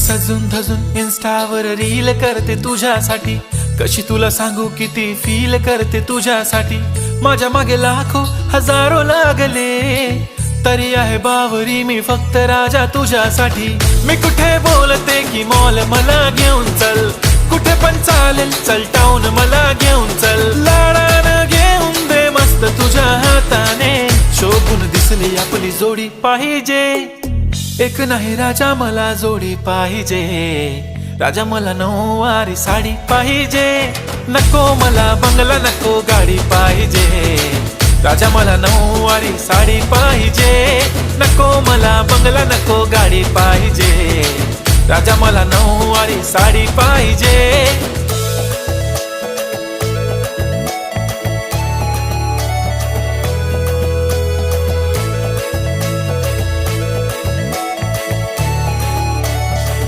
सजून धजून इन्स्टावर reel करते तुझ्यासाठी, कशी तुला सांगू किती फील करते तुझ्यासाठी। माझ्या मागे लाखो हजारो लागले, तरी आहे बावरी मी फक्त राजा तुझ्यासाठी। मी कुठे बोलते की मॉल मला घेऊन चल, कुठे पण चालेल चल टाऊन मला घेऊन चल। लाडानं घेऊन दे मस्त तुझ्या हाताने, शोभून दिसली आपली जोडी पाहिजे। एक नाही राजा मला जोडी पाहिजे, राजा मला नऊवारी साडी पाहिजे। नको मला बंगला नको गाडी पाहिजे, राजा मला नऊवारी साडी पाहिजे। नको मला बंगला नको गाडी पाहिजे, राजा मला नऊवारी साडी पाहिजे।